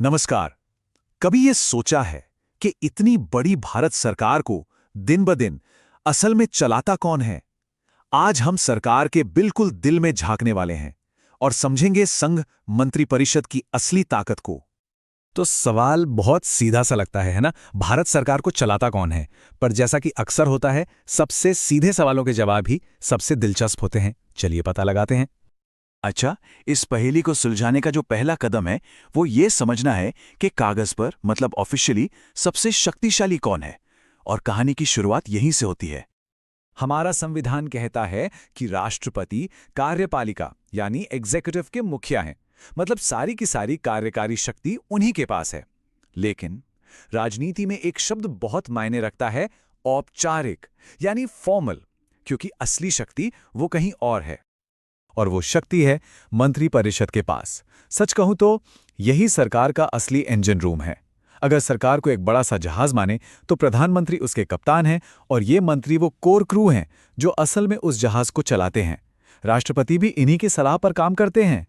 नमस्कार। कभी ये सोचा है कि इतनी बड़ी भारत सरकार को दिन ब दिन असल में चलाता कौन है? आज हम सरकार के बिल्कुल दिल में झांकने वाले हैं और समझेंगे संघ मंत्रिपरिषद की असली ताकत को। तो सवाल बहुत सीधा सा लगता है ना। भारत सरकार को चलाता कौन है? पर जैसा कि अक्सर होता है, सबसे सीधे सवालों के जवाब ही सबसे दिलचस्प होते हैं। चलिए पता लगाते हैं। अच्छा, इस पहेली को सुलझाने का जो पहला कदम है वो ये समझना है कि कागज पर मतलब ऑफिशियली सबसे शक्तिशाली कौन है, और कहानी की शुरुआत यहीं से होती है। हमारा संविधान कहता है कि राष्ट्रपति कार्यपालिका यानी एग्जीक्यूटिव के मुखिया हैं। मतलब सारी की सारी कार्यकारी शक्ति उन्हीं के पास है। लेकिन राजनीति में एक शब्द बहुत मायने रखता है, औपचारिक यानी फॉर्मल, क्योंकि असली शक्ति वो कहीं और है। और वो शक्ति है मंत्रिपरिषद के पास। सच कहूं तो यही सरकार का असली इंजन रूम है। अगर सरकार को एक बड़ा सा जहाज माने तो प्रधानमंत्री उसके कप्तान हैं और ये मंत्री वो कोर क्रू हैं जो असल में उस जहाज को चलाते हैं। राष्ट्रपति भी इन्हीं की सलाह पर काम करते हैं।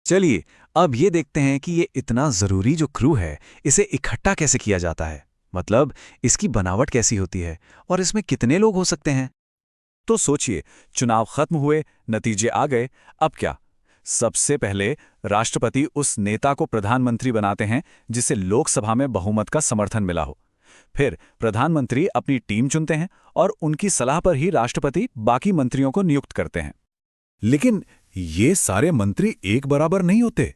चलिए अब ये देखते हैं कि ये इतना जरूरी जो क्रू है इसे इकट्ठा कैसे किया जाता है, मतलब इसकी बनावट कैसी होती है और इसमें कितने लोग हो सकते हैं। तो सोचिए, चुनाव खत्म हुए, नतीजे आ गए, अब क्या? सबसे पहले राष्ट्रपति उस नेता को प्रधानमंत्री बनाते हैं जिसे लोकसभा में बहुमत का समर्थन मिला हो। फिर प्रधानमंत्री अपनी टीम चुनते हैं और उनकी सलाह पर ही राष्ट्रपति बाकी मंत्रियों को नियुक्त करते हैं। लेकिन ये सारे मंत्री एक बराबर नहीं होते।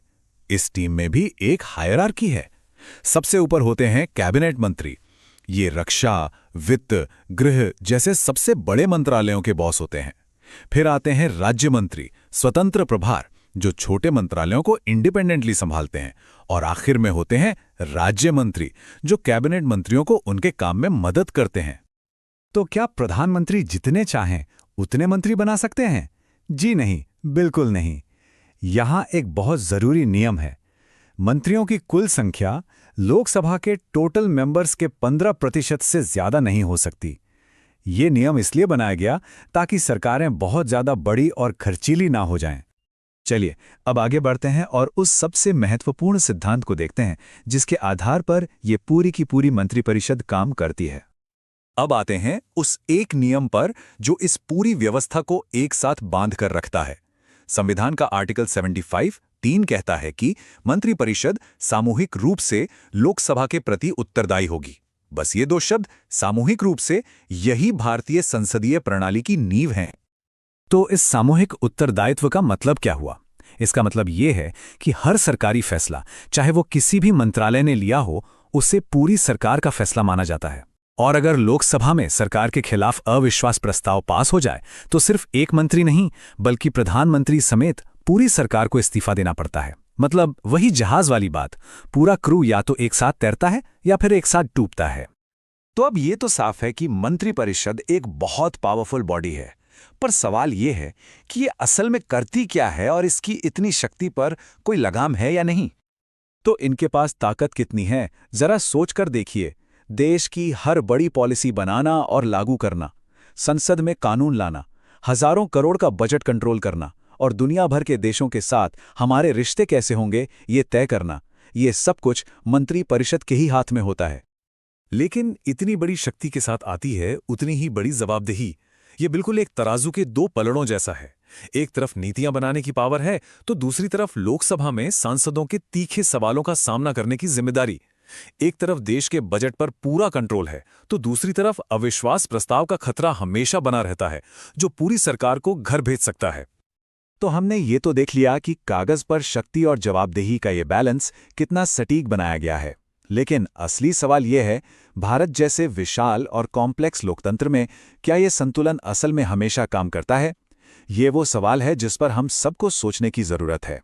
इस टीम में भी एक हायरार्की है। सबसे ऊपर होते हैं कैबिनेट मंत्री। ये रक्षा, वित्त, गृह जैसे सबसे बड़े मंत्रालयों के बॉस होते हैं। फिर आते हैं राज्य मंत्री, स्वतंत्र प्रभार, जो छोटे मंत्रालयों को इंडिपेंडेंटली संभालते हैं। और आखिर में होते हैं राज्य मंत्री, जो कैबिनेट मंत्रियों को उनके काम में मदद करते हैं। तो क्या प्रधानमंत्री जितने चाहें उतने मंत्री बना सकते हैं? जी नहीं, बिल्कुल नहीं। यहां एक बहुत जरूरी नियम है। मंत्रियों की कुल संख्या लोकसभा के टोटल मेंबर्स के 15% से ज्यादा नहीं हो सकती। ये नियम इसलिए बनाया गया ताकि सरकारें बहुत ज्यादा बड़ी और खर्चीली ना हो जाएं। चलिए अब आगे बढ़ते हैं और उस सबसे महत्वपूर्ण सिद्धांत को देखते हैं जिसके आधार पर यह पूरी की पूरी मंत्रिपरिषद काम करती है। अब आते हैं उस एक नियम पर जो इस पूरी व्यवस्था को एक साथ बांध कर रखता है। संविधान का आर्टिकल 75(3) कहता है कि मंत्रिपरिषद सामूहिक रूप से लोकसभा के प्रति उत्तरदायी होगी। बस ये दो शब्द, सामूहिक रूप से, यही भारतीय संसदीय प्रणाली की नींव हैं। तो इस सामूहिक उत्तरदायित्व का मतलब क्या हुआ? इसका मतलब ये है कि हर सरकारी फैसला, चाहे वो किसी भी मंत्रालय ने लिया हो, उसे पूरी सरकार का फैसला माना जाता है। और अगर लोकसभा में सरकार के खिलाफ अविश्वास प्रस्ताव पास हो जाए तो सिर्फ एक मंत्री नहीं बल्कि प्रधानमंत्री समेत पूरी सरकार को इस्तीफा देना पड़ता है। मतलब वही जहाज वाली बात, पूरा क्रू या तो एक साथ तैरता है या फिर एक साथ डूबता है। तो अब ये तो साफ है कि मंत्रिपरिषद एक बहुत पावरफुल बॉडी है, पर सवाल ये है कि ये असल में करती क्या है और इसकी इतनी शक्ति पर कोई लगाम है या नहीं। तो इनके पास ताकत कितनी है, जरा सोच कर देखिए। देश की हर बड़ी पॉलिसी बनाना और लागू करना, संसद में कानून लाना, हजारों करोड़ का बजट कंट्रोल करना और दुनिया भर के देशों के साथ हमारे रिश्ते कैसे होंगे ये तय करना, ये सब कुछ मंत्रिपरिषद के ही हाथ में होता है। लेकिन इतनी बड़ी शक्ति के साथ आती है उतनी ही बड़ी जवाबदेही। ये बिल्कुल एक तराजू के दो पलड़ों जैसा है। एक तरफ नीतियां बनाने की पावर है तो दूसरी तरफ लोकसभा में सांसदों के तीखे सवालों का सामना करने की जिम्मेदारी। एक तरफ देश के बजट पर पूरा कंट्रोल है तो दूसरी तरफ अविश्वास प्रस्ताव का खतरा हमेशा बना रहता है जो पूरी सरकार को घर भेज सकता है। तो हमने ये तो देख लिया कि कागज पर शक्ति और जवाबदेही का ये बैलेंस कितना सटीक बनाया गया है। लेकिन असली सवाल यह है, भारत जैसे विशाल और कॉम्प्लेक्स लोकतंत्र में क्या ये संतुलन असल में हमेशा काम करता है? ये वो सवाल है जिस पर हम सबको सोचने की जरूरत है।